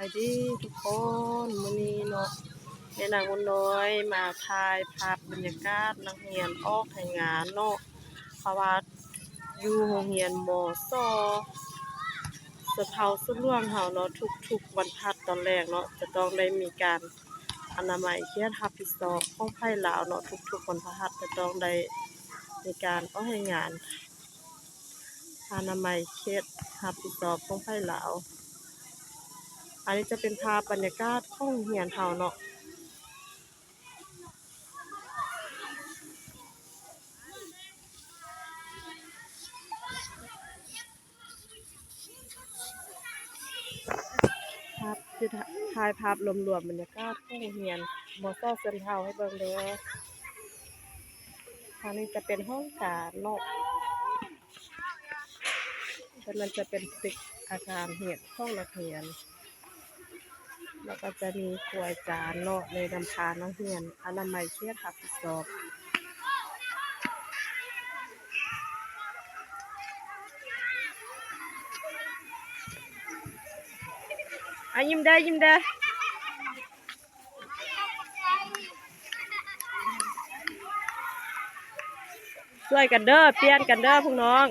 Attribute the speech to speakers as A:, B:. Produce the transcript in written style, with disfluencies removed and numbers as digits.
A: ายดีทุกคนมื้อนี้เนาะแม่นางมนต์น้อยมาถ่ายภาพบรรยากาศนักเรียนออกให้งานเนาะเพราะว่าอยู่โรงเรียนมซอสะเทาสุดร่วงเฮาเนาะทุกๆวันพัดตอนแรกเนาะจะต้องได้มีการอนามัยเขียนรับผิดชอบของไผลาวเนาะทุกๆวันพฤหัสจะต้องได้มีการออกให้งานอนามัยเขตรับผิดชอบของไผลาวอันนี้จะเป็นภาพบรรยากาศของโรงเรียนเฮาเนาะภาพคือถ่ายภาพรวมๆบรรยากาศของโรงเรียนมซอเซินเฮาให้เบิ่งเด้อทางนี้จะเป็นห้องการเนาะแต่มันจะเป็นตึกอาคารเรียนของนักเรียนแล้วก็จะมีถ้วยจานเนาะในนำพานักเรียนอนามัยเขตรับผิดชอบยิ้มเด้อยิ้มเด้อช่วยกันเด้อเปลี่ยนกันเด้อพวกน้อง